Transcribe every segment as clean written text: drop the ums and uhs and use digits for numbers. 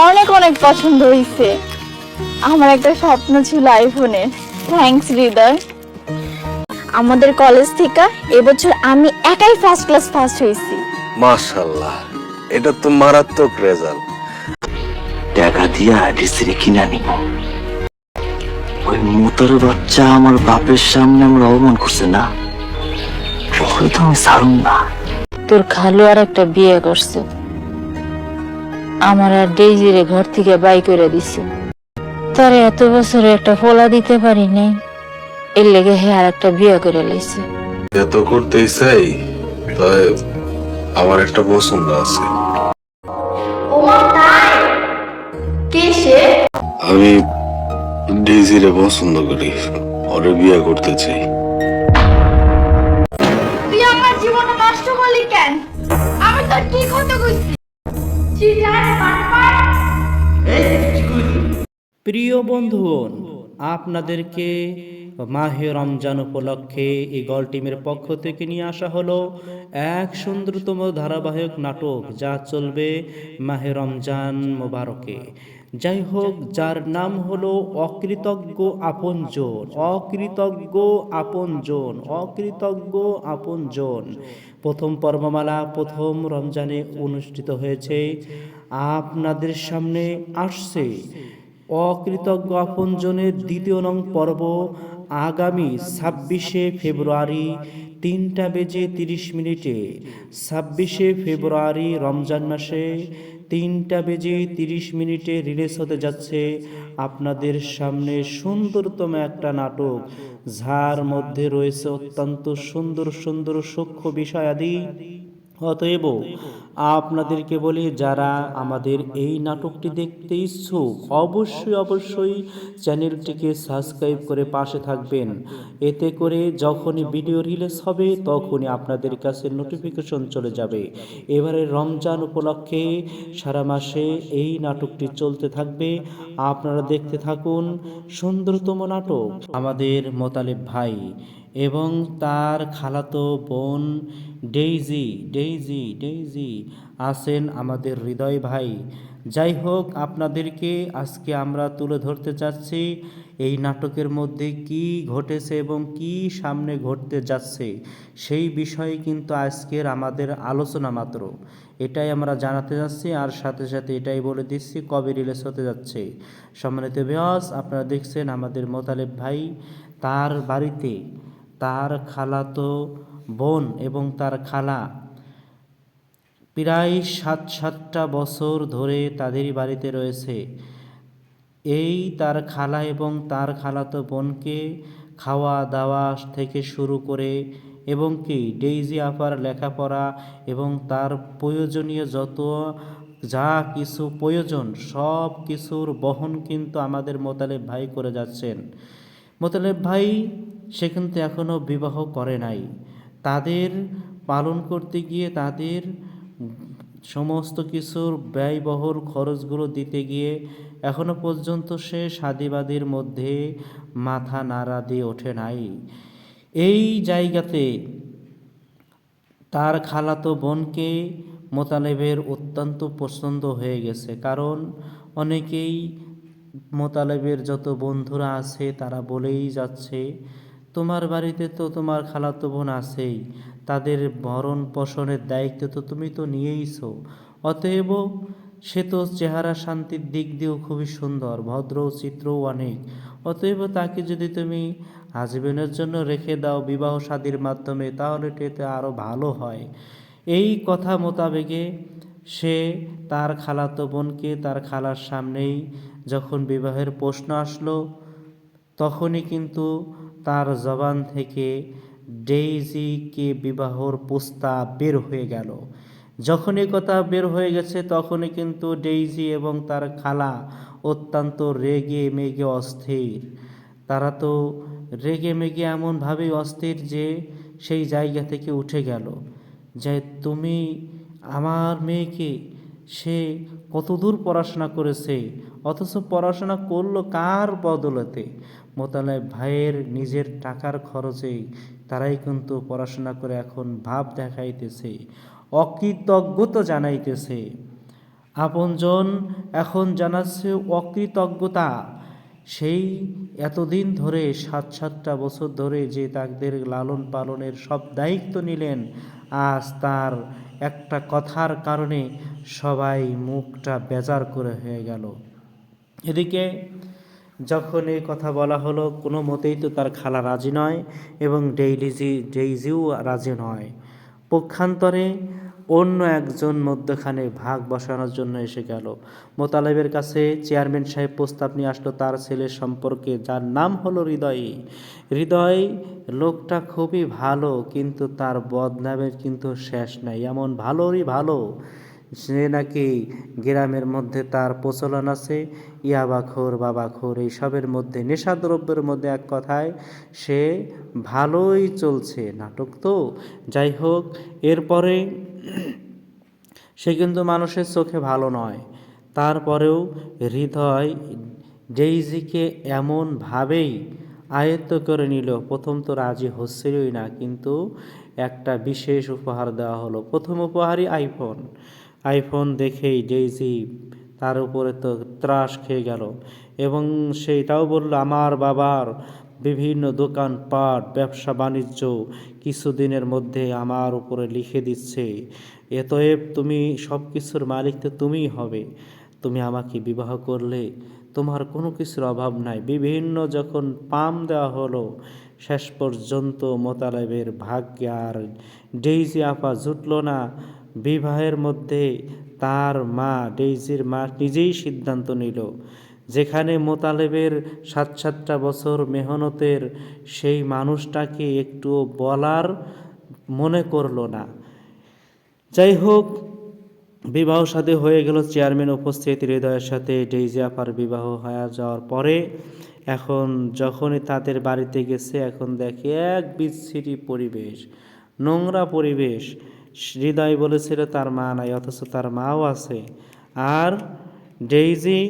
অনেক অনেক পছন্দ হয়েছে। আমার একটা স্বপ্ন ছিল আইফোনের। থ্যাঙ্কস হৃদয়। আমাদের কলেজ থেকে এবছর আমি একাই ফার্স্ট ক্লাস ফার্স্ট হয়েছি। মাশাআল্লাহ, এটা তো মারাত্মক রেজাল্ট। টাকা দিয়া ডিসিরে কিনা নিব। ওই মোতর বাচ্চা আমার বাপের সামনে আমার অপমান করছে না, ওরে তো আমি ছাড়ুম না। তোর খালু আর একটা বিয়ে করছে, আমার আর ডেইজিরে ঘর থেকে বাই করে দিছে। তার এত বছরে একটা ফোলা দিতে পারি নাই, এর লেগে হে আর একটা বিয়ে করে লাইছে। এত করতেই চাই, তাই আমার একটা পছন্দ আছে। আমি ডেইজিরে পছন্দ করি, ওরে বিয়ে করতে চাই। তুই আমার জীবনটা নষ্ট করলি কেন? আমি তোর কি ক্ষতি করছি? প্রিয় বন্ধুগণ, আপনাদেরকে মাহে রমজান উপলক্ষে ইগল টিমের পক্ষ থেকে নিয়ে আসা হলো এক সুন্দরতম ধারাবাহিক নাটক, যা চলবে মাহে রমজান মোবারকে। যাই হোক, যার নাম হলো অকৃতজ্ঞ আপনজন, অকৃতজ্ঞ আপনজন, অকৃতজ্ঞ আপনজন। প্রথম পর্বমালা প্রথম রমজানে অনুষ্ঠিত হয়েছে। আপনাদের সামনে আসছে অকৃতজ্ঞ আপনজনের দ্বিতীয় নং পর্ব আগামী 26শে ফেব্রুয়ারি 3:30 26শে ফেব্রুয়ারি রমজান মাসে 3:30 রিলিজ হতে যাচ্ছে আপনাদের সামনে সুন্দরতম একটা নাটক, যার মধ্যে রয়েছে অত্যন্ত সুন্দর সুন্দর সূক্ষ্ম বিষয়াদি। অতএব আপনাদেরকে বলি, যারা আমাদের এই নাটকটি দেখতে ইচ্ছুক অবশ্যই অবশ্যই চ্যানেলটিকে সাবস্ক্রাইব করে পাশে থাকবেন। এতে করে যখনই ভিডিও রিলিজ হবে তখনই আপনাদের কাছে নোটিফিকেশন চলে যাবে। এবারে রমজান উপলক্ষে সারা মাসে এই নাটকটি চলতে থাকবে, আপনারা দেখতে থাকুন। সুন্দরতম নাটক। আমাদের মোতালেব ভাই এবং তার খালাতো বোন ডেইজি ডেইজি ডেইজি আছেন আমাদের হৃদয় ভাই। যাই হোক, আপনাদেরকে আজকে আমরা তুলে ধরতে চাচ্ছি এই নাটকের মধ্যে কি ঘটেছে এবং কি সামনে ঘটতে যাচ্ছে, সেই বিষয়ে কিন্তু আজকের আমাদের আলোচনা মাত্র। এটাই আমরা জানাতে যাচ্ছি, আর সাথে সাথে এটাই বলে দিচ্ছি কবে রিলিজ হতে যাচ্ছে। সম্মানিত ভিউয়ার্স, আপনারা দেখছেন আমাদের মোতালেব ভাই তার বাড়িতে তার খালাতো বোন এবং তার খালা প্রায় 7-7টা বছর ধরে তাদেরই বাড়িতে রয়েছে। এই তার খালা এবং তার খালাতো বোনকে খাওয়া দাওয়া থেকে শুরু করে এবং কি ডেইজি আপার লেখাপড়া এবং তার প্রয়োজনীয় যত যা কিছু প্রয়োজন সব কিছুর বহন কিন্তু আমাদের মোতালেব ভাই করে যাচ্ছেন। মোতালেব ভাই সে কিন্তু এখনও বিবাহ করে নাই। তাদের পালন করতে গিয়ে তাদের সমস্ত কিছুর ব্যয়বহুল খরচগুলো দিতে গিয়ে এখনো পর্যন্ত সে শাদিবাদীর মধ্যে মাথা নাড়া দিয়ে ওঠে নাই। এই জায়গাতে তার খালাতো বোনকে মোতালেবের অত্যন্ত পছন্দ হয়ে গেছে, কারণ অনেকেই মোতালেবের যত বন্ধুরা আছে তারা বলেই যাচ্ছে, তোমার বাড়িতে তো তোমার খালাতো বোন আছেই, তাদের ভরণ পোষণের দায়িত্ব তো তুমি তো নিয়েইছো। অতএব সে তো চেহারা শান্তির দিক দিয়েও খুবই সুন্দর, ভদ্র, চিত্রও অনেক। অতএব তাকে যদি তুমি আজীবনের জন্য রেখে দাও বিবাহ শাদীর মাধ্যমে, তাহলে এতে আরও ভালো হয়। এই কথা মোতাবেকে সে তার খালাতো বোনকে তার খালার সামনেই যখন বিবাহের প্রশ্ন আসলো, তখনই কিন্তু তার জবান থেকে ডেইজিকে বিবাহর প্রস্তাব বের হয়ে গেল। যখনই কথা বের হয়ে গেছে তখনই কিন্তু ডেইজি এবং তার খালা অত্যন্ত রেগে মেগে অস্থির। তারা তো রেগে মেগে এমনভাবেই অস্থির যে সেই জায়গা থেকে উঠে গেল, যে তুমি আমার মেয়েকে, সে কতদূর পড়াশোনা করেছে, অথচ পড়াশোনা করলো কার বদলতে? মোতালেব ভাইয়ের নিজের টাকার খরচেই তারাই কিন্তু পড়াশোনা করে এখন ভাব দেখাইতেছে, অকৃতজ্ঞতা জানাইতেছে। আপনজন এখন জানাচ্ছে অকৃতজ্ঞতা। সেই এতদিন ধরে 7-7টা বছর ধরে যে তাদের লালন পালনের সব দায়িত্ব নিলেন, আজ তার একটা কথার কারণে সবাই মুখটা বেজার করে হয়ে গেল। এদিকে যখন এই কথা বলা হলো, কোনো মতেই তো তার খালা রাজি নয় এবং ডেইজিও রাজি নয়। পক্ষান্তরে অন্য একজন মধ্যখানে ভাগ বসানোর জন্য এসে গেল। মোতালেবের কাছে চেয়ারম্যান সাহেব প্রস্তাব নিয়ে আসলো তার ছেলের সম্পর্কে, যার নাম হলো হৃদয়। হৃদয় লোকটা খুবই ভালো, কিন্তু তার বদনামের কিন্তু শেষ নাই। এমন ভালোরই ভালো, সে নাকি গ্রামের মধ্যে তার প্রচলন আছে ইয়াবাখোর বাবাখোর এইসবের মধ্যে, নেশাদ্রব্যের মধ্যে, এক কথায় সে ভালোই চলছে। নাটক তো যাই হোক, এরপরে সে কিন্তু মানুষের চোখে ভালো নয়। তারপরেও হৃদয় ডেইজিকে এমনভাবেই আয়ত্ত করে নিল। প্রথম তো রাজি হচ্ছিলই না, কিন্তু একটা বিশেষ উপহার দেওয়া হলো। প্রথম উপহারই আইফোন দেখেই ডেইজি তার উপরে তো ত্রাস খেয়ে গেল এবং সেইটাও বলল, আমার বাবার বিভিন্ন দোকানপাট ব্যবসা বাণিজ্য কিছুদিনের মধ্যে আমার উপরে লিখে দিচ্ছে। এতএব তুমি সব কিছুর মালিক তো তুমিই হবে। তুমি আমাকে বিবাহ করলে তোমার কোনো কিছুর অভাব নাই। বিভিন্ন যখন পাম দেওয়া হলো, শেষ পর্যন্ত মোতালেবের ভাগ্যে আর ডেইজি আপা জুটল না বিবাহের মধ্যে। তার মা, ডেইজির মা নিজেই সিদ্ধান্ত নিল, যেখানে মোতালেবের 7-7টা বছর মেহনতের সেই মানুষটাকে একটুও বলার মনে করলো না। যাই হোক, বিবাহ সাথে হয়ে গেল। চেয়ারম্যান উপস্থিত, হৃদয়ের সাথে ডেইজি আপার বিবাহ হয়ে যাওয়ার পরে এখন যখনই তাদের বাড়িতে গেছে, এখন দেখে এক বিচ্ছিরি পরিবেশ, নোংরা পরিবেশ। হৃদয় বলেছিল তার মা নাই, অথচ তার মাও আছে। আর ডেইজি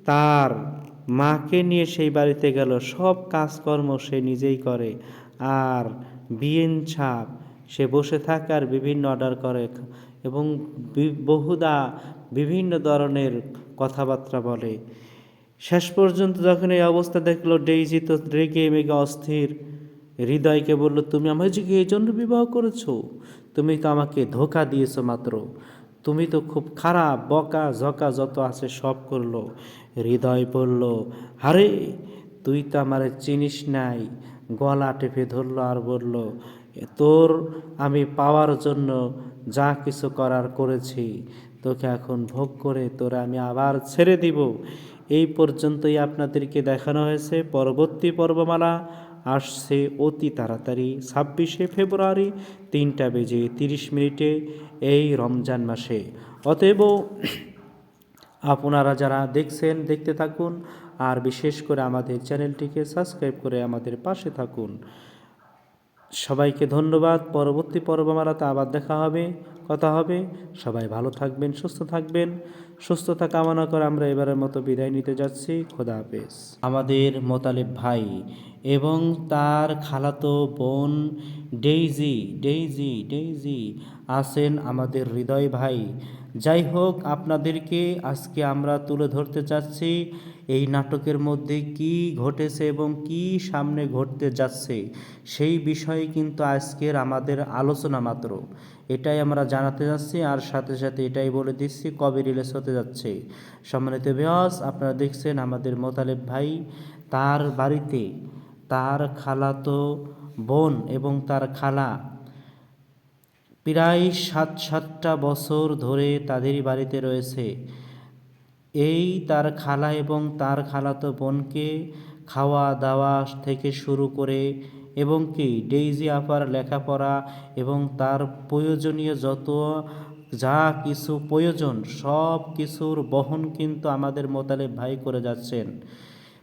তার মাকে নিয়ে সেই বাড়িতে গেল, সব কাজকর্ম সে নিজেই করে। আর বিয়েন ছাপ সে বসে থাকে আর বিভিন্ন অর্ডার করে এবং বহুদা বিভিন্ন ধরনের কথাবার্তা বলে। শেষ পর্যন্ত যখন এই অবস্থা দেখলো, ডেইজি তো রেগে মেগে অস্থির। হৃদয়কে বলল, তুমি আমাকে এই জন্য বিবাহ করেছো? তুমি তো আমাকে ধোঁকা দিয়েছো মাত্র। তুমি তো খুব খারাপ, বকা ঝকা যত আছে সব করলো। হৃদয় বলল, আরে তুই তো আমার চিনিস নাই। গলা টেপে ধরলো আর বলল, তোর আমি পাওয়ার জন্য যা কিছু করার করেছি, তোকে এখন ভোগ করে তোরা আমি আবার ছেড়ে দিব। এই পর্যন্তই আপনাদেরকে দেখানো হয়েছে। পরবর্তী পর্বমালা আসছে অতি তাড়াতাড়ি 26শে ফেব্রুয়ারি 3:30 এই রমজান মাসে। অতএব আপনারা যারা দেখছেন দেখতে থাকুন, আর বিশেষ করে আমাদের চ্যানেলটিকে সাবস্ক্রাইব করে আমাদের পাশে থাকুন। সবাইকে ধন্যবাদ। পরবর্তী পর্বমালাতে আবার দেখা হবে, কথা হবে। সবাই ভালো থাকবেন, সুস্থ থাকবেন। সুস্থতা কামনা করে আমরা এবারের মতো বিদায় নিতে যাচ্ছি। খোদা হাফেজ। আমাদের মোতালেব ভাই এবং তার খালাতো বোন ডেইজি আছেন আমাদের হৃদয় ভাই। যাই হোক, আপনাদেরকে আজকে আমরা তুলে ধরতে চাচ্ছি এই নাটকের মধ্যে কি ঘটেছে এবং কি সামনে ঘটতে যাচ্ছে, সেই বিষয়ে কিন্তু আজকের আমাদের আলোচনা মাত্র। এটাই আমরা জানাতে যাচ্ছি, আর সাথে সাথে এটাই বলে দিচ্ছি কবে রিলিজ হতে যাচ্ছে। সম্মানিত ভিউয়ার্স, আপনারা দেখছেন আমাদের মোতালেব ভাই তার বাড়িতে তার খালাতো বোন এবং তার খালা প্রায় 7-7টা বছর ধরে তাদেরই বাড়িতে রয়েছে। এই তার খালা এবং তার খালাতো বোনকে খাওয়া দাওয়া থেকে শুরু করে এবং কি ডেইজি আপার লেখাপড়া এবং তার প্রয়োজনীয় যত যা কিছু প্রয়োজন সব কিছুর বহন কিন্তু আমাদের মোতালেব ভাই করে যাচ্ছেন।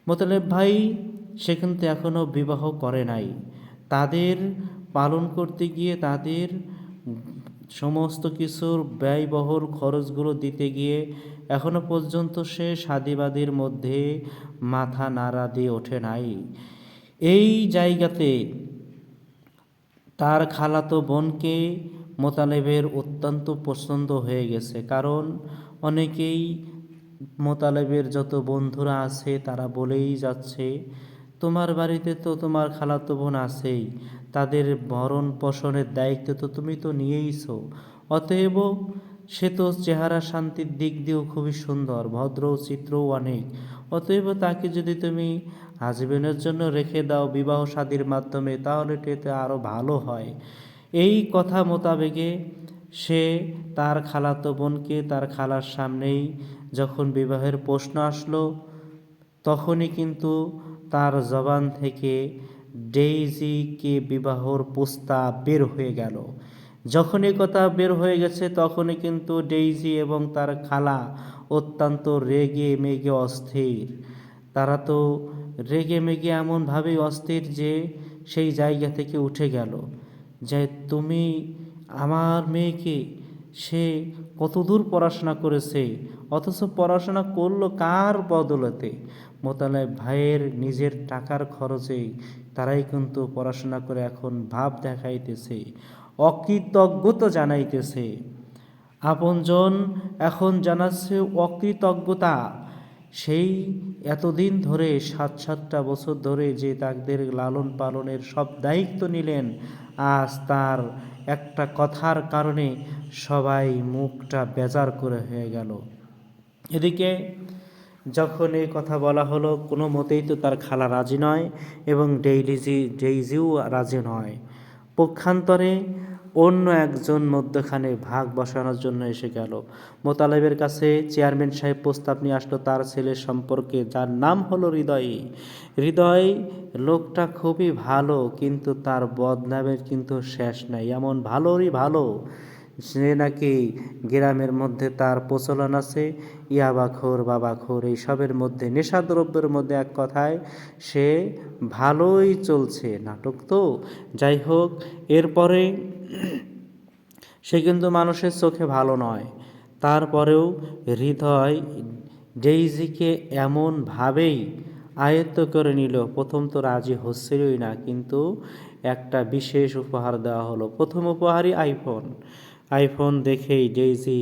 মোতালেব ভাই সে কিন্তু এখনও বিবাহ করে নাই। তাদের পালন করতে গিয়ে তাদের সমস্ত কিছুর ব্যয়বহুল খরচগুলো দিতে গিয়ে এখনো পর্যন্ত সে শাদীবাদীর মধ্যে মাথা নাড়া দিয়ে ওঠে নাই। এই জায়গাতে তার খালাতো বোনকে মোতালেবের অত্যন্ত পছন্দ হয়ে গেছে, কারণ অনেকেই মোতালেবের যত বন্ধুরা আছে তারা বলেই যাচ্ছে, তোমার বাড়িতে তো তোমার খালাতো বোন আছেই, তাদের ভরণ পোষণের দায়িত্ব তো তুমি তো নিয়েইছো, অতএব সে তো চেহারা শান্তির দিক দিয়েও খুবই সুন্দর, ভদ্র, চিত্রও অনেক, অতএব তাকে যদি তুমি হাজবেন্ডের জন্য রেখে দাও বিবাহ শাদীর মাধ্যমে, তাহলে এতে আরও ভালো হয়। এই কথা মোতাবেকে সে তার খালাতো বোনকে তার খালার সামনেই যখন বিবাহের প্রশ্ন আসলো, তখনই কিন্তু তার জবান থেকে ডেইজিকে বিবাহর প্রস্তাব বের হয়ে গেল। যখন এই কথা বের হয়ে গেছে তখনই কিন্তু ডেইজি এবং তার খালা অত্যন্ত রেগে মেগে অস্থির। তারা তো রেগে মেগে এমনভাবেই অস্থির যে সেই জায়গা থেকে উঠে গেল, যে তুমি আমার মেয়েকে, সে কতদূর পড়াশোনা করেছে, অথচ পড়াশোনা করলো কার বদলতে? মোতালেব ভাইয়ের নিজের টাকার খরচে তারাই কিন্তু পড়াশোনা করে এখন ভাব দেখাইতেছে, অকৃতজ্ঞতা জানাইতেছে। আপনজন এখন জানাচ্ছে অকৃতজ্ঞতা। সেই এতদিন ধরে 7-7টা বছর ধরে যে তাদের লালন পালনের সব দায়িত্ব নিলেন, আজ তার একটা কথার কারণে সবাই মুখটা বেজার করে হয়ে গেল। এদিকে যখন এই কথা বলা হলো, কোনো মতেই তো তার খালা রাজি নয় এবং ডেইজিও রাজি নয়। পক্ষান্তরে অন্য একজন মধ্যখানে ভাগ বসানোর জন্য এসে গেল। মোতালেবের কাছে চেয়ারম্যান সাহেব প্রস্তাব নিয়ে আসলো তার ছেলের সম্পর্কে, যার নাম হলো হৃদয়। হৃদয় লোকটা খুবই ভালো, কিন্তু তার বদনামের কিন্তু শেষ নাই, এমন ভালোরই ভালো সে নাকি গ্রামের মধ্যে তার প্রচলন আছে ইয়াবাখোর বাবাখোর এইসবের মধ্যে, নেশাদ্রব্যের মধ্যে, এক কথায় সে ভালোই চলছে, নাটক তো যাই হোক। এরপরে সে কিন্তু মানুষের চোখে ভালো নয়, তারপরেও হৃদয় ডেইজিকে এমনভাবেই আয়ত্ত করে নিল। প্রথম তো রাজি হচ্ছিলই না, কিন্তু একটা বিশেষ উপহার দেওয়া হলো। প্রথম উপহারই আইফোন দেখেই ডেইজি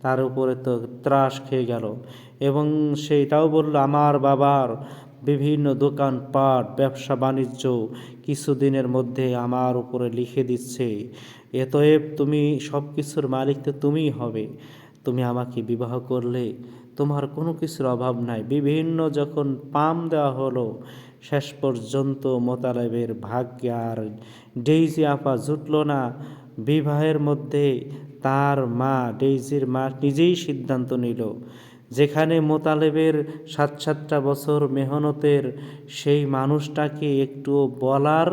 তার উপরে তো ত্রাস খেয়ে গেল এবং সেইটাও বলল, আমার বাবার বিভিন্ন দোকানপাট ব্যবসা বাণিজ্য কিছুদিনের মধ্যে আমার উপরে লিখে দিচ্ছে, এতএব তুমি সব কিছুর মালিক তো তুমিই হবে, তুমি আমাকে বিবাহ করলে তোমার কোনো কিছুর অভাব নাই। বিভিন্ন যখন পাম দেওয়া হলো, শেষ পর্যন্ত মোতালেবের ভাগ্যে আর ডেইজি আপা জুটল না। বিবাহের মধ্যে তার মা, ডেইজির মা নিজেই সিদ্ধান্ত নিল, যেখানে মোতালেবের 7-7টা বছর মেহনতের সেই মানুষটাকে একটুও বলার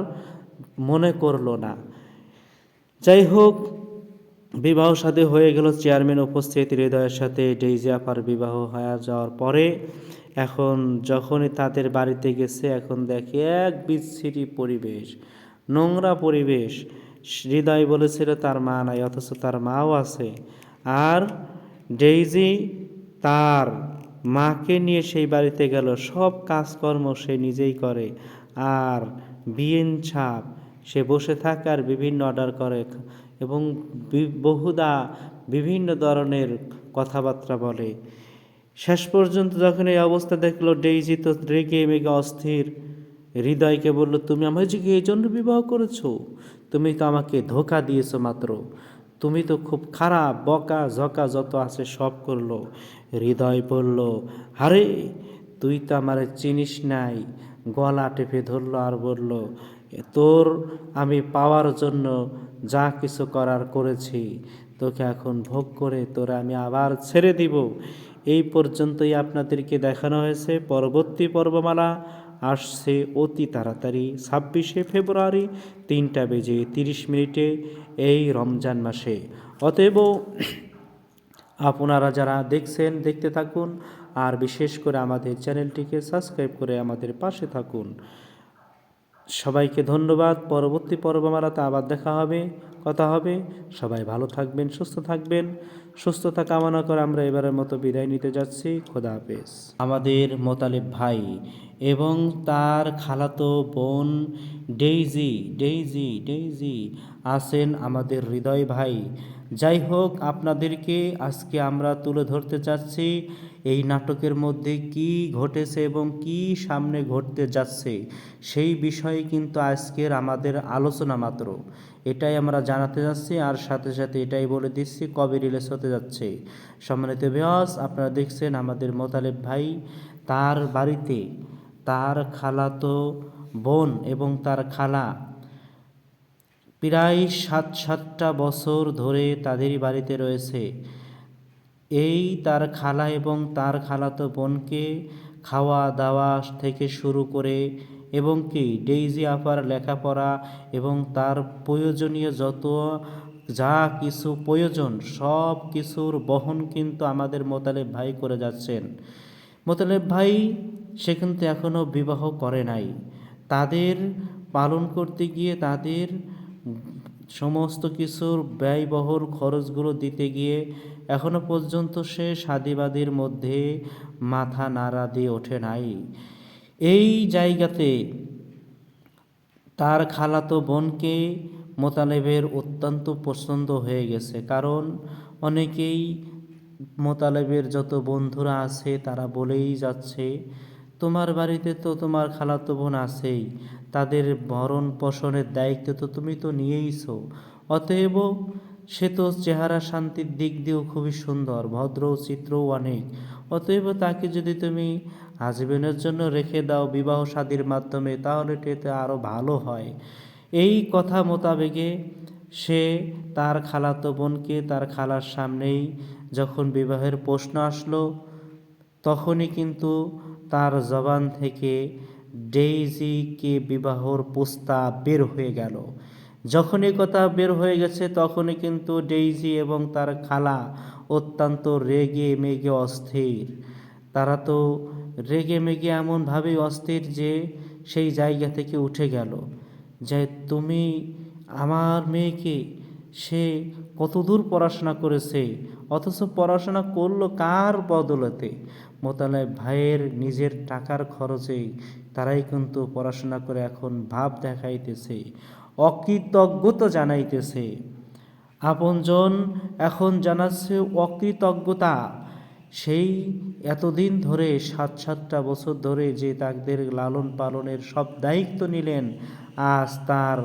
মনে করলো না। যাই হোক, বিবাহ সাথে হয়ে গেল, চেয়ারম্যান উপস্থিত, হৃদয়ের সাথে ডেইজি আপার বিবাহ হয়ে যাওয়ার পরে এখন যখনই তাদের বাড়িতে গেছে, এখন দেখে এক বিচ্ছিরি পরিবেশ, নোংরা পরিবেশ। হৃদয় বলেছিল তার মা নাই, অথচ তার মাও আছে। আর ডেইজি তার মাকে নিয়ে সেই বাড়িতে গেল, সব কাজকর্ম সে নিজেই করে, আর বিয়েন ছাপ সে বসে থাকে আর বিভিন্ন অর্ডার করে এবং বহুদা বিভিন্ন ধরনের কথাবার্তা বলে। শেষ পর্যন্ত যখন এই অবস্থা দেখলো, ডেইজি তো রেগে মেগে অস্থির। হৃদয়কে বলল, তুমি আমাকে এই জন্য বিবাহ করেছো? তুমি তো আমাকে ধোঁকা দিয়েছো মাত্র, তুমি তো খুব খারাপ, বকা ঝকা যত আছে সব করলো। হৃদয় বলল, আরে তুই তো আমার চিনিস নাই। গলা টেপে ধরলো আর বলল, তোর আমি পাওয়ার জন্য যা কিছু করার করেছি, তোকে এখন ভোগ করে তোরা আমি আবার ছেড়ে দিব। এই পর্যন্তই আপনাদেরকে দেখানো হয়েছে। পরবর্তী পর্বমালা আসছে অতি তাড়াতাড়ি 26শে ফেব্রুয়ারি 3:30 এই রমজান মাসে। অতএব আপনারা যারা দেখছেন দেখতে থাকুন, আর বিশেষ করে আমাদের চ্যানেলটিকে সাবস্ক্রাইব করে আমাদের পাশে থাকুন। সবাইকে ধন্যবাদ। পরবর্তী পর্বমালাতে আবার দেখা হবে, কথা হবে। সবাই ভালো থাকবেন, সুস্থ থাকবেন। সুস্থতা কামনা করে আমরা এবারের মতো বিদায় নিতে যাচ্ছি। খোদা হাফেজ। আমাদের মোতালেব ভাই এবং তার খালাতো বোন ডেইজি আছেন আমাদের হৃদয় ভাই। যাই হোক, আপনাদেরকে আজকে আমরা তুলে ধরতে চাচ্ছি এই নাটকের মধ্যে কি ঘটেছে এবং কি সামনে ঘটতে যাচ্ছে সেই বিষয়ে কিন্তু আজকের আমাদের আলোচনা মাত্র। এটাই আমরা জানাতে যাচ্ছি, আর সাথে সাথে এটাই বলে দিচ্ছি কবে রিলিজ হতে যাচ্ছে। সম্মানিত ভিউয়ার্স, আপনারা দেখছেন আমাদের মোতালেব ভাই তার বাড়িতে তার খালাতো বোন এবং তার খালা প্রায় সাতটা বছর ধরে তাদেরই বাড়িতে রয়েছে। এই তার খালা এবং তার খালাতো বোনকে খাওয়া দাওয়া থেকে শুরু করে এবং কি ডেইজি আপার লেখাপড়া এবং তার প্রয়োজনীয় যত যা কিছু প্রয়োজন সব কিছুর বহন কিন্তু আমাদের মোতালেব ভাই করে যাচ্ছেন। মোতালেব ভাই সে কিন্তু এখনও বিবাহ করে নাই। তাদের পালন করতে গিয়ে তাদের সমস্ত কিছুর ব্যয়বহুল খরচগুলো দিতে গিয়ে এখনো পর্যন্ত সে শাদিবাদীর মধ্যে মাথা নাড়া দিয়ে ওঠে নাই। এই জায়গাতে তার খালাতো বোনকে মোতালেবের অত্যন্ত পছন্দ হয়ে গেছে, কারণ অনেকেই মোতালেবের যত বন্ধুরা আছে তারা বলেই যাচ্ছে তোমার বাড়িতে তো তোমার খালাতো বোন আছেই, তাদের ভরণ পোষণের দায়িত্ব তো তুমি তো নিয়েইছো, অতএব সে তো চেহারা শান্তির দিক দিয়েও খুবই সুন্দর, ভদ্র, চিত্রও অনেক, অতএব তাকে যদি তুমি আজীবনের জন্য রেখে দাও বিবাহ শাদীর মাধ্যমে তাহলে এতে আরও ভালো হয়। এই কথা মোতাবেকে সে তার খালাতো বোনকে তার খালার সামনেই যখন বিবাহের প্রশ্ন আসলো তখনই কিন্তু তার জবান থেকে ডেইজিকে বিবাহর প্রস্তাব বের হয়ে গেল। যখন এই কথা বের হয়ে গেছে তখনই কিন্তু ডেইজি এবং তার খালা অত্যন্ত রেগে মেগে অস্থির। তারা তো রেগে মেগে এমনভাবেই অস্থির যে সেই জায়গা থেকে উঠে গেল যে তুমি আমার মেয়েকে, সে কতদূর পড়াশোনা করেছে অথচ পড়াশোনা করলো কার বদলতে? মোতালেব ভাইয়ের নিজের টাকার খরচেই তারাই কিন্তু পড়াশোনা করে এখন ভাব দেখাইতেছে, অকৃতজ্ঞতা জানাইতেছে। আপনজন এখন জানাচ্ছে অকৃতজ্ঞতা। সেই এতদিন ধরে সাতটা বছর ধরে যে তাদের লালন পালনের সব দায়িত্ব নিলেন, আজ তার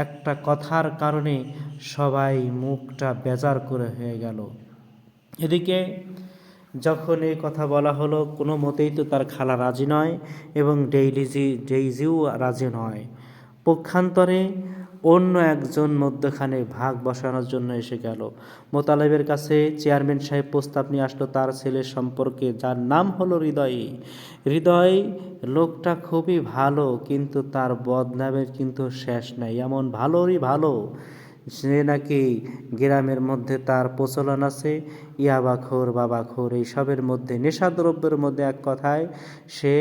একটা কথার কারণে সবাই মুখটা বেজার করে হয়ে গেল। এদিকে যখন এই কথা বলা হলো কোনো মতেই তো তার খালা রাজি নয় এবং ডেইজিও রাজি নয়। পক্ষান্তরে অন্য একজন মধ্যখানে ভাগ বসানোর জন্য এসে গেল। মোতালেবের কাছে চেয়ারম্যান সাহেব প্রস্তাব নিয়ে আসলো তার ছেলের সম্পর্কে, যার নাম হলো হৃদয় লোকটা খুবই ভালো, কিন্তু তার বদনামের কিন্তু শেষ নাই। এমন ভালোরই ভালো সে নাকি গ্রামের মধ্যে তার প্রচলন আছে ইয়াবাখোর বাবাখোর এইসবের মধ্যে, নেশাদ্রব্যের মধ্যে, এক কথায় সে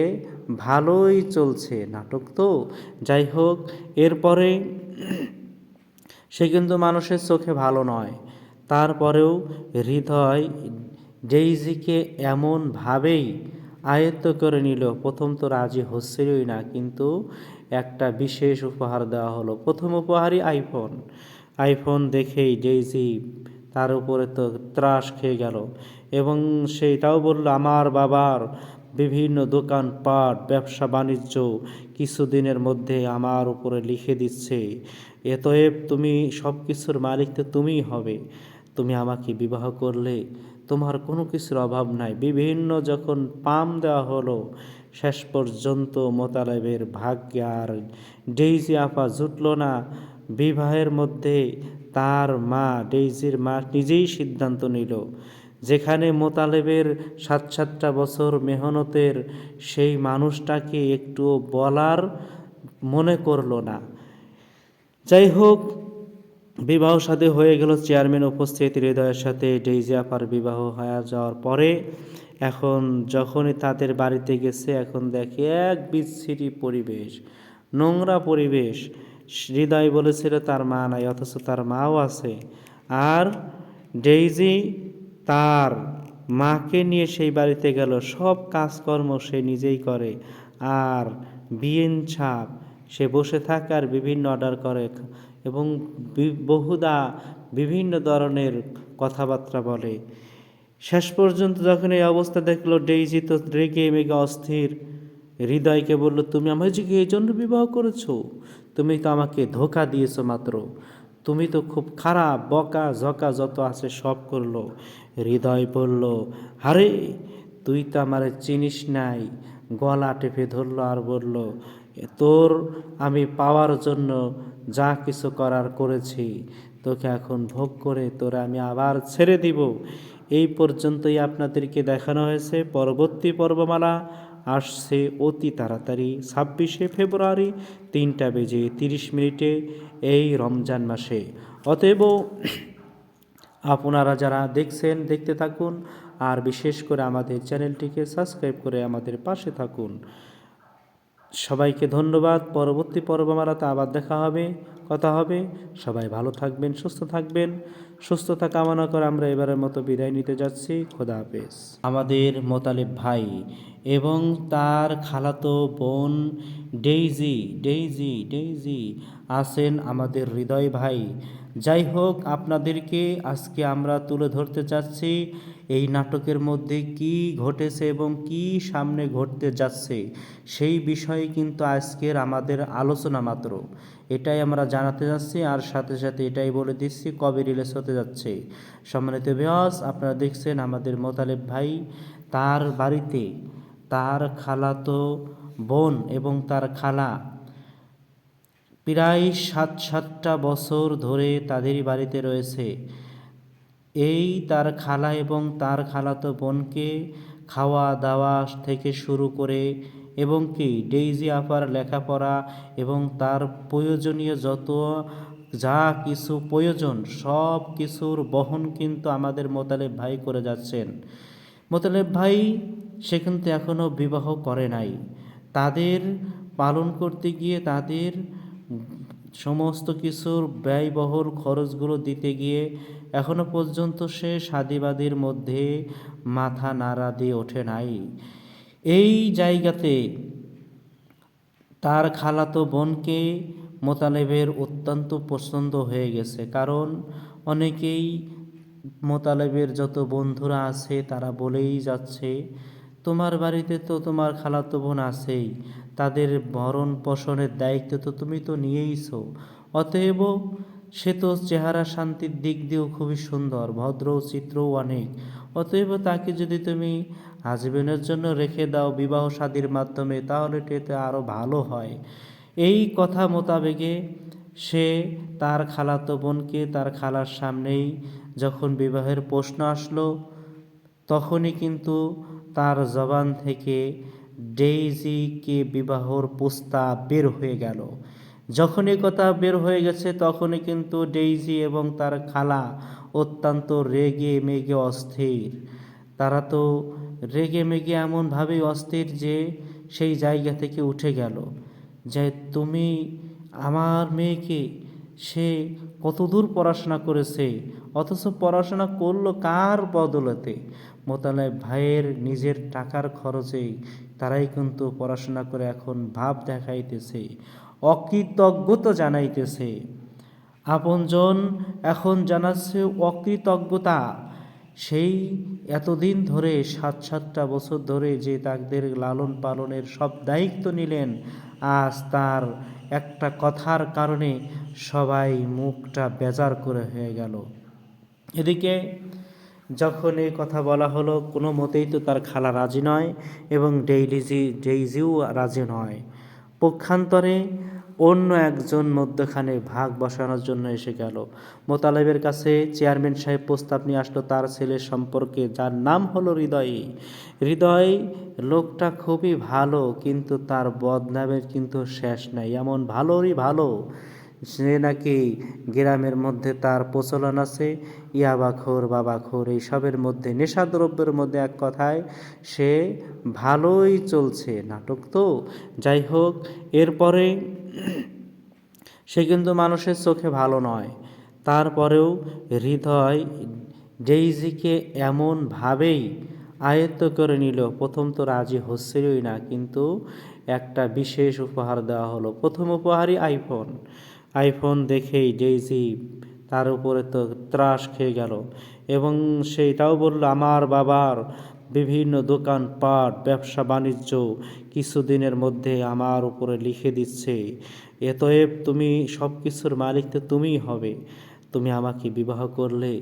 ভালোই চলছে নাটক তো। যাই হোক, এরপরে সে কিন্তু মানুষের চোখে ভালো নয়। তারপরেও হৃদয় ডেইজিকে এমনভাবেই আয়ত্ত করে নিল, প্রথম তো রাজি হচ্ছিলই না, কিন্তু একটা বিশেষ উপহার দেওয়া হলো। প্রথম উপহারই আইফোন দেখেই ডেইজি তার উপরে তো ত্রাস খেয়ে গেল এবং সেইটাও বলল আমার বাবার বিভিন্ন দোকানপাট ব্যবসা বাণিজ্য কিছুদিনের মধ্যে আমার উপরে লিখে দিচ্ছে, এতএব তুমি সব কিছুর মালিক তো তুমিই হবে, তুমি আমাকে বিবাহ করলে তোমার কোনো কিছুর অভাব নাই। বিভিন্ন যখন পাম দেওয়া হলো শেষ পর্যন্ত মোতালেবের ভাগ্যে আর ডেইজি আপা জুটল না বিবাহের মধ্যে। তার মা ডেইজির মা নিজেই সিদ্ধান্ত নিল, যেখানে মোতালেবের সাতটা বছর মেহনতের সেই মানুষটাকে একটুও বলার মনে করল না। যাই হোক, বিবাহ সাথে হয়ে গেল চেয়ারম্যান উপস্থিত হৃদয়ের সাথে ডেইজি আপার বিবাহ হয়ে যাওয়ার পরে এখন যখনই তাদের বাড়িতে গেছে এখন দেখে এক বিচ্ছিরি পরিবেশ। নোংরা পরিবেশ। হৃদয় বলেছিল তার মা নাই, অথচ তার মাও আছে। আর ডেইজি তার মাকে নিয়ে সেই বাড়িতে গেল, সব কাজকর্ম সে নিজেই করে। আর বিয়েন ছাপ সে বসে থাকে আর বিভিন্ন অর্ডার করে এবং বহুদা বিভিন্ন ধরনের কথাবার্তা বলে। শেষ পর্যন্ত যখন এই অবস্থা দেখলো, ডেইজি তো রেগে মেগে অস্থির। হৃদয়কে বলল, তুমি আমাকে এই জন্য বিবাহ করেছো? তুমি তো আমাকে ধোঁকা দিয়েছো মাত্র, তুমি তো খুব খারাপ, বকা ঝকা যত আছে সব করলো। হৃদয় বলল, আরে তুই তো আমার চিনিস নাই। গলা টেপে ধরলো আর বলল, তোর আমি পাওয়ার জন্য যা কিছু করার করেছি, তোকে এখন ভোগ করে তোরা আমি আবার ছেড়ে দিব। এই পর্যন্তই আপনাদেরকে দেখানো হয়েছে। পরবর্তী পর্বমালা আসছে অতি তাড়াতাড়ি 26শে ফেব্রুয়ারি 3:30 এই রমজান মাসে। অতএব আপনারা যারা দেখছেন দেখতে থাকুন, আর বিশেষ করে আমাদের চ্যানেলটিকে সাবস্ক্রাইব করে আমাদের পাশে থাকুন। সবাইকে ধন্যবাদ। পরবর্তী পর্বমালাতে আবার দেখা হবে, কথা হবে। সবাই ভালো থাকবেন, সুস্থ থাকবেন। সুস্থতা কামনা করে আমরা এবারের মতো বিদায় নিতে যাচ্ছি। খোদা হাফেজ। আমাদের মোতালেব ভাই এবং তার খালাতো বোন ডেইজি আছেন আমাদের হৃদয় ভাই। যাই হোক, আপনাদেরকে আজকে আমরা তুলে ধরতে চাচ্ছি এই নাটকের মধ্যে কি ঘটেছে এবং কি সামনে ঘটতে যাচ্ছে, সেই বিষয়ে কিন্তু আজকের আমাদের আলোচনা মাত্র। এটাই আমরা জানাতে যাচ্ছি, আর সাথে সাথে এটাই বলে দিচ্ছি কবে রিলিজ হতে যাচ্ছে। সম্মানিত ভিউয়ার্স, আপনারা দেখছেন আমাদের মোতালেব ভাই তার বাড়িতে তার খালাতো বোন এবং তার খালা প্রায় 7-7টা বছর ধরে তাদের বাড়িতে রয়েছে। এই তার খালা এবং তার খালাতো বোনকে খাওয়া দাওয়া থেকে শুরু করে এবং কি ডেইজি আপার লেখাপড়া এবং তার প্রয়োজনীয় যত যা কিছু প্রয়োজন সব কিছুর বহন কিন্তু আমাদের মোতালেব ভাই করে যাচ্ছেন। মোতালেব ভাই সে কিন্তু এখনও বিবাহ করে নাই। তাদের পালন করতে গিয়ে তাদের সমস্ত কিছুর ব্যয়বহুল খরচগুলো দিতে গিয়ে এখনো পর্যন্ত সে শাদিবাদীর মধ্যে মাথা নাড়া দিয়ে ওঠে নাই। এই জায়গাতে তার খালাতো বোনকে মোতালেবের অত্যন্ত পছন্দ হয়ে গেছে, কারণ অনেকেই মোতালেবের যত বন্ধুরা আছে তারা বলেই যাচ্ছে, তোমার বাড়িতে তো তোমার খালাতো বোন আছেই, তাদের ভরণ পোষণের দায়িত্ব তো তুমি তো নিয়েইছো। অতএব সে তো চেহারা শান্তির দিক দিয়েও খুবই সুন্দর, ভদ্র, চিত্রও অনেক। অতএব তাকে যদি তুমি হাজবেন্ডের জন্য রেখে দাও বিবাহ শাদীর মাধ্যমে, তাহলে এতে আরও ভালো হয়। এই কথা মোতাবেকে সে তার খালাতো বোনকে তার খালার সামনেই যখন বিবাহের প্রশ্ন আসলো, তখনই কিন্তু তার জবান থেকে ডেইজিকে বিবাহর প্রস্তাব বের হয়ে গেল। যখন এই কথা বের হয়ে গেছে তখনই কিন্তু ডেইজি এবং তার খালা অত্যন্ত রেগে মেগে অস্থির। তারা তো রেগে মেগে এমনভাবেই অস্থির যে সেই জায়গা থেকে উঠে গেল, যে তুমি আমার মেয়েকে, সে কতদূর পড়াশোনা করেছে, অথচ পড়াশোনা করলো কার বদলতে? মোতালেব ভাইয়ের নিজের টাকার খরচেই তারাই কিন্তু পড়াশোনা করে এখন ভাব দেখাইতেছে, অকৃতজ্ঞতা জানাইতেছে। আপনজন এখন জানাচ্ছে অকৃতজ্ঞতা। সেই এতদিন ধরে 7-7টা বছর ধরে যে তাদের লালন পালনের সব দায়িত্ব নিলেন, আজ তার একটা কথার কারণে সবাই মুখটা বেজার করে হয়ে গেল। এদিকে যখন এই কথা বলা হলো, কোনো মতেই তো তার খালা রাজি নয় এবং ডেইজিও রাজি নয়। পক্ষান্তরে অন্য একজন মধ্যখানে ভাগ বসানোর জন্য এসে গেল। মোতালেবের কাছে চেয়ারম্যান সাহেব প্রস্তাব নিয়ে আসলো তার ছেলের সম্পর্কে, যার নাম হলো হৃদয়। লোকটা খুবই ভালো, কিন্তু তার বদনামের কিন্তু শেষ নাই। এমন ভালোরই ভালো, সে নাকি গ্রামের মধ্যে তার প্রচলন আছে ইয়াবাখোর বাবাখোর এইসবের মধ্যে, নেশাদ্রব্যের মধ্যে, এক কথায় সে ভালোই চলছে নাটক। তো যাই হোক, এরপরে সে কিন্তু মানুষের চোখে ভালো নয়। তারপরেও হৃদয় ডেইজিকে এমনভাবেই আয়ত্ত করে নিল, প্রথম তো রাজি হচ্ছিলই না, কিন্তু একটা বিশেষ উপহার দেওয়া হলো। প্রথম উপহারই আইফোন। আইফোন দেখেই ডেইজি তার উপরে তো ত্রাস খেয়ে গেল এবং সেইটাও বলল, আমার বাবার বিভিন্ন দোকানপাট ব্যবসা বাণিজ্য কিছুদিনের মধ্যে আমার উপরে লিখে দিচ্ছে, এতএব তুমি সব কিছুর মালিক তো তুমিই হবে। তুমি আমাকে বিবাহ করলে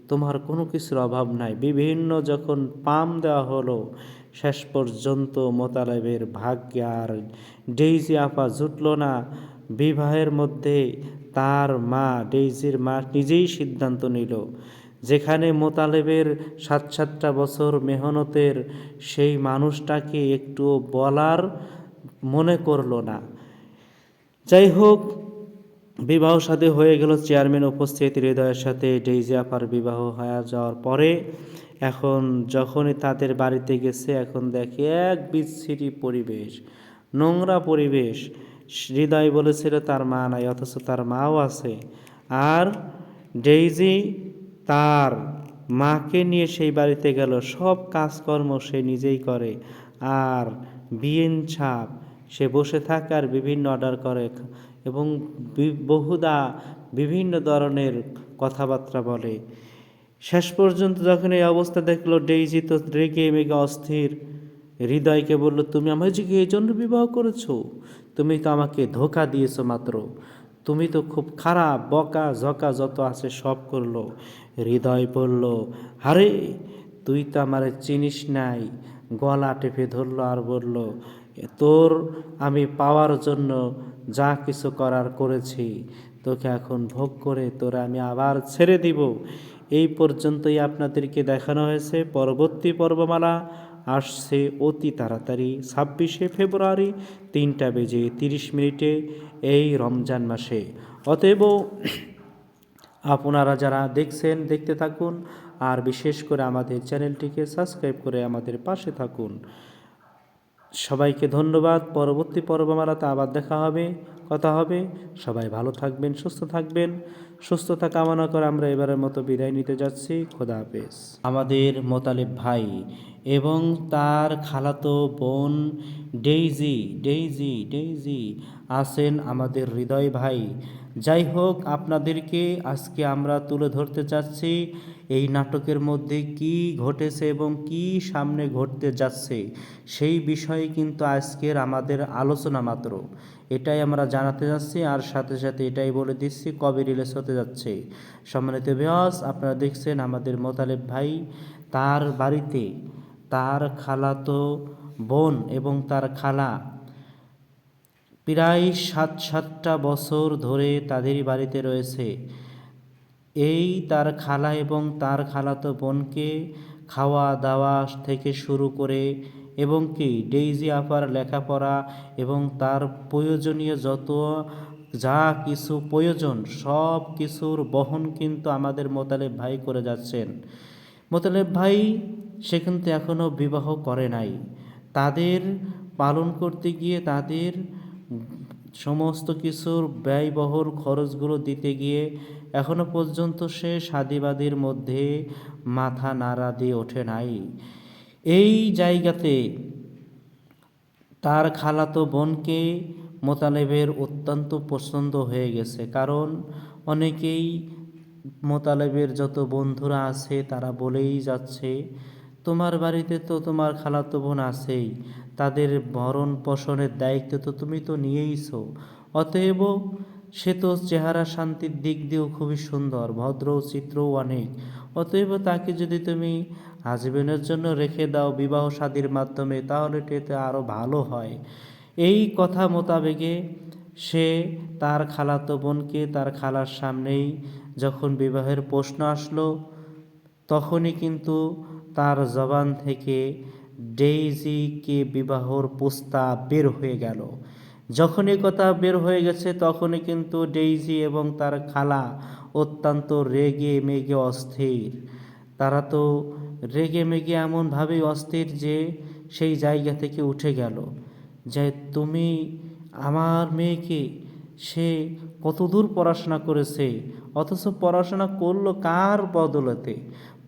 তোমার কোনো কিছুর অভাব নাই। বিভিন্ন যখন পাম দেওয়া হলো, শেষ পর্যন্ত মোতালেবের ভাগ্যে আর ডেইজি আপা জুটল না বিবাহের মধ্যে। তার মা, ডেইজির মা নিজেই সিদ্ধান্ত নিল, যেখানে মোতালেবের 7-7টা বছর মেহনতের সেই মানুষটাকে একটুও বলার মনে করলো না। যাই হোক, বিবাহ শাদী হয়ে গেল। চেয়ারম্যান উপস্থিত, হৃদয়ের সাথে ডেইজি আপার বিবাহ হয়ে যাওয়ার পরে এখন যখনই তাদের বাড়িতে গেছে, এখন দেখে এক বিচ্ছিরি পরিবেশ, নোংরা পরিবেশ। হৃদয় বলেছিল তার মা নাই, অথচ তার মাও আছে। আর ডেইজি তার মাকে নিয়ে সেই বাড়িতে গেল, সব কাজকর্ম সে নিজেই করে। আর বিয়েন ছাপ সে বসে থাকে আর বিভিন্ন অর্ডার করে এবং বহুদা বিভিন্ন ধরনের কথাবার্তা বলে। শেষ পর্যন্ত যখন এই অবস্থা দেখলো, ডেইজি তো রেগে মেগে অস্থির। হৃদয়কে বলল, তুমি আমাকে এই জন্য বিবাহ করেছো? তুমি তো আমাকে ধোঁকা দিয়েছো মাত্র। তুমি তো খুব খারাপ, বকা ঝকা যত আছে সব করলো। হৃদয় বলল, আরে তুই তো আমার চিনিস নাই। গলা টেপে ধরলো আর বলল, তোর আমি পাওয়ার জন্য যা কিছু করার করেছি, তোকে এখন ভোগ করে তোরা আমি আবার ছেড়ে দিব। এই পর্যন্তই আপনাদেরকে দেখানো হয়েছে। পরবর্তী পর্বমালা আসছে অতি তাড়াতাড়ি 26শে ফেব্রুয়ারি 3:30 এই রমজান মাসে। অতএব আপনারা যারা দেখছেন দেখতে থাকুন, আর বিশেষ করে আমাদের চ্যানেলটিকে সাবস্ক্রাইব করে আমাদের পাশে থাকুন। সবাইকে ধন্যবাদ। পরবর্তী পর্বমালাতে আবার দেখা হবে, কথা হবে। সবাই ভালো থাকবেন, সুস্থ থাকবেন। সুস্থতা কামনা করে আমরা এবারের মতো বিদায় নিতে যাচ্ছি। খোদা হাফেজ। আমাদের মোতালেব ভাই এবং তার খালাতো বোন ডেইজি আছেন আমাদের হৃদয় ভাই। যাই হোক, আপনাদেরকে আজকে আমরা তুলে ধরতে চাচ্ছি এই নাটকের মধ্যে কি ঘটেছে এবং কি সামনে ঘটতে যাচ্ছে, সেই বিষয়ে কিন্তু আজকের আমাদের আলোচনা মাত্র। এটাই আমরা জানাতে যাচ্ছি, আর সাথে সাথে এটাই বলে দিচ্ছি কবে রিলিজ হতে যাচ্ছে। সম্মানিত ভিউয়ার্স, আপনারা দেখছেন আমাদের মোতালেব ভাই তার বাড়িতে তার খালাতো বোন এবং তার খালা প্রায় 7-7টা বছর ধরে তাদের বাড়িতে রয়েছে। এই তার খালা এবং তার খালাতো বোনকে খাওয়া দাওয়া থেকে শুরু করে এবং কি ডেইজি আপার লেখাপড়া এবং তার প্রয়োজনীয় যত যা কিছু প্রয়োজন সব কিছুর বহন কিন্তু আমাদের মোতালেব ভাই করে যাচ্ছেন। মোতালেব ভাই সে কিন্তু এখনও বিবাহ করে নাই। তাদের পালন করতে গিয়ে, তাদের সমস্ত কিছুর ব্যয়বহুল খরচগুলো দিতে গিয়ে এখনো পর্যন্ত সে শাদীবাদীর মধ্যে মাথা নাড়া দিয়ে ওঠে নাই। এই জায়গাতে তার খালাতো বোনকে মোতালেবের অত্যন্ত পছন্দ হয়ে গেছে, কারণ অনেকেই মোতালেবের যত বন্ধুরা আছে তারা বলেই যাচ্ছে, তোমার বাড়িতে তো তোমার খালাতো বোন আছেই, তাদের ভরণ পোষণের দায়িত্ব তো তুমি তো নিয়েইছো। অতএব সে তো চেহারা শান্তির দিক দিয়েও খুবই সুন্দর, ভদ্র, চিত্রও অনেক। অতএব তাকে যদি তুমি আজীবনের জন্য রেখে দাও বিবাহ শাদীর মাধ্যমে, তাহলে এতে আরও ভালো হয়। এই কথা মোতাবেকে সে তার খালাতো বোনকে তার খালার সামনেই যখন বিবাহের প্রশ্ন আসলো, তখনই কিন্তু তার জবান থেকে ডেইজিকে বিবাহর প্রস্তাব বের হয়ে গেল। যখন এই কথা বের হয়ে গেছে, তখনই কিন্তু ডেইজি এবং তার খালা অত্যন্ত রেগে মেগে অস্থির। তারা তো রেগে মেগে এমনভাবেই অস্থির যে সেই জায়গা থেকে উঠে গেল, যে তুমি আমার মেয়েকে সে কতদূর পড়াশোনা করেছে, অথচ পড়াশোনা করলো কার বদলতে?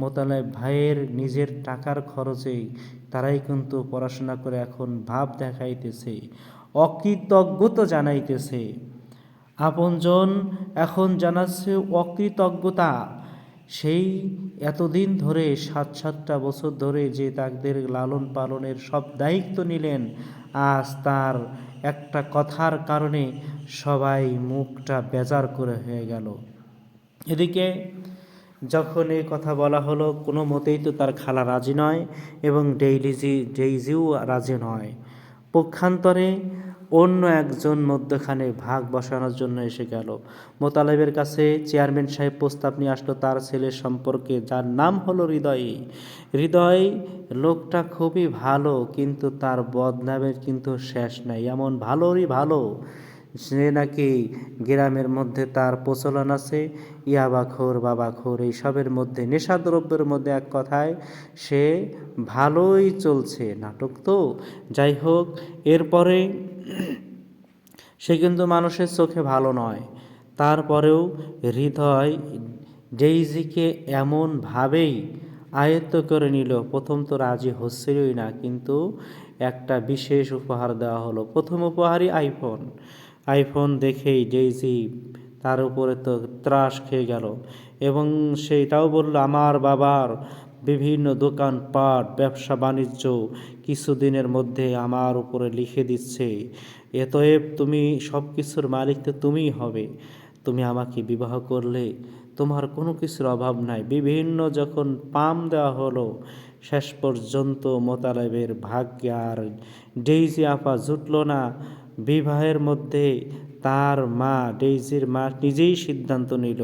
মোতালেব ভাইয়ের নিজের টাকার খরচেই তারাই কিন্তু পড়াশোনা করে এখন ভাব দেখাইতেছে, অকৃতজ্ঞতা জানাইতেছে। আপনজন এখন জানাচ্ছে অকৃতজ্ঞতা। সেই এতদিন ধরে 7-7টা বছর ধরে যে তাদের লালন পালনের সব দায়িত্ব নিলেন, আজ তার একটা কথার কারণে সবাই মুখটা বেজার করে হয়ে গেল। এদিকে যখন এই কথা বলা হলো, কোনো মতেই তো তার খালা রাজি নয় এবং ডেইজিও রাজি নয়। পক্ষান্তরে অন্য একজন মধ্যখানে ভাগ বসানোর জন্য এসে গেল। মোতালেবের কাছে চেয়ারম্যান সাহেব প্রস্তাব নিয়ে আসলো তার ছেলের সম্পর্কে, যার নাম হলো হৃদয়। হৃদয় লোকটা খুবই ভালো, কিন্তু তার বদনামের কিন্তু শেষ নাই। এমন ভালোরই ভালো, সে নাকি গ্রামের মধ্যে তার প্রচলন আছে ইয়াবাখোর বাবাখোর এইসবের মধ্যে, নেশাদ্রব্যের মধ্যে, এক কথায় সে ভালোই চলছে। নাটক তো যাই হোক, এরপরে সে কিন্তু মানুষের চোখে ভালো নয়। তারপরেও হৃদয় ডেইজিকে এমনভাবেই আয়ত্ত করে নিল, প্রথম তো রাজি হচ্ছিলই না, কিন্তু একটা বিশেষ উপহার দেওয়া হলো। প্রথম উপহারই আইফোন দেখেই ডেইজি তার উপরে তো ত্রাস খেয়ে গেল এবং সেইটাও বলল, আমার বাবার বিভিন্ন দোকানপাট ব্যবসা বাণিজ্য কিছুদিনের মধ্যে আমার উপরে লিখে দিচ্ছে, এতএব তুমি সব কিছুর মালিক তো তুমিই হবে। তুমি আমাকে বিবাহ করলে তোমার কোনো কিছুর অভাব নাই। বিভিন্ন যখন পাম দেওয়া হলো, শেষ পর্যন্ত মোতালেবের ভাগ্যে আর ডেইজি আপা জুটল না। বিবাহের মধ্যে তার মা, ডেইজির মা নিজেই সিদ্ধান্ত নিল,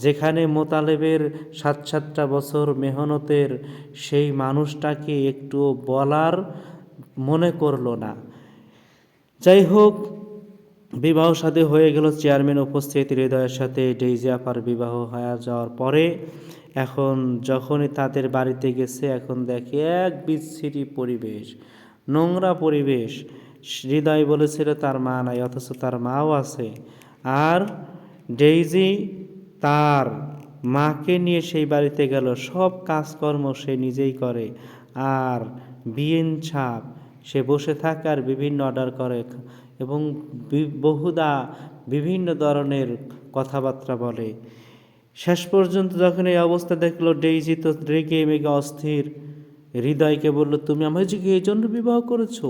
যেখানে মোতালেবের 7-7টা বছর মেহনতের সেই মানুষটাকে একটুও বলার মনে করলো না। যাই হোক, বিবাহ সাথে হয়ে গেল। চেয়ারম্যান উপস্থিত, হৃদয়ের সাথে ডেইজি আপার বিবাহ হয়ে যাওয়ার পরে এখন যখনই তাদের বাড়িতে গেছে, এখন দেখে এক বিচ্ছিরি পরিবেশ, নোংরা পরিবেশ। হৃদয় বলেছিল তার মা নাই, অথচ তার মাও আছে। আর ডেইজি তার মাকে নিয়ে সেই বাড়িতে গেল, সব কাজকর্ম সে নিজেই করে। আর বিয়েন ছাপ সে বসে থাকে আর বিভিন্ন অর্ডার করে এবং বহুদা বিভিন্ন ধরনের কথাবার্তা বলে। শেষ পর্যন্ত যখন এই অবস্থা দেখলো, ডেইজি তো রেগে মেগে অস্থির। হৃদয়কে বলল, তুমি আমাকে এই জন্য বিবাহ করেছো?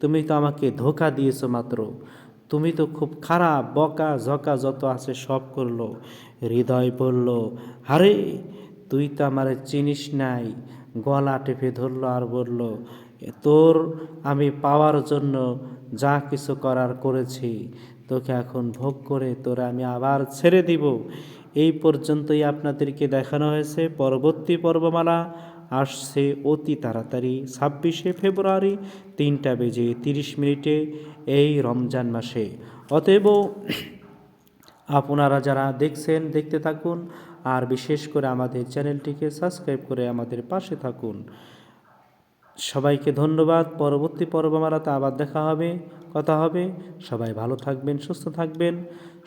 তুমি তো আমাকে ধোঁকা দিয়েছো মাত্র, তুমি তো খুব খারাপ, বকা ঝকা যত আছে সব করলো। হৃদয় বলল, আরে তুই তো আমার চিনিস নাই। গলা টেপে ধরলো আর বলল, তোর আমি পাওয়ার জন্য যা কিছু করার করেছি, তোকে এখন ভোগ করে তোরা আমি আবার ছেড়ে দিব। এই পর্যন্তই আপনাদেরকে দেখানো হয়েছে। পরবর্তী পর্বমালা আসছে অতি তাড়াতাড়ি 26শে ফেব্রুয়ারি 3:30 এই রমজান মাসে। অতএব আপনারা যারা দেখছেন দেখতে থাকুন, আর বিশেষ করে আমাদের চ্যানেলটিকে সাবস্ক্রাইব করে আমাদের পাশে থাকুন। সবাইকে ধন্যবাদ। পরবর্তী পর্বমালাতে আবার দেখা হবে, কথা হবে। সবাই ভালো থাকবেন, সুস্থ থাকবেন।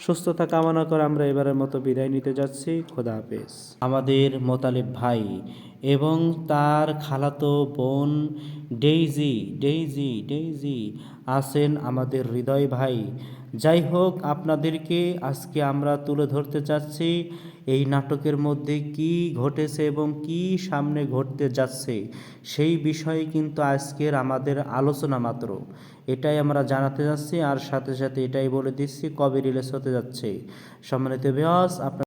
সুস্থতা কামনা করে আমরা এবারের মতো বিদায় নিতে যাচ্ছি। খোদা হাফেজ। আমাদের মোতালেব ভাই এবং তার খালাতো বোন ডেইজি আছেন আমাদের হৃদয় ভাই। যাই হোক, আপনাদেরকে আজকে আমরা তুলে ধরতে চাচ্ছি এই নাটকের মধ্যে কি ঘটেছে এবং কি সামনে ঘটতে যাচ্ছে, সেই বিষয়ে কিন্তু আজকের আমাদের আলোচনা মাত্র। এটাই আমরা জানাতে যাচ্ছি, আর সাথে সাথে এটাই বলে দিচ্ছি কবে রিলিজ হতে যাচ্ছে। সম্মানিত ভিউয়ার্স, আপনার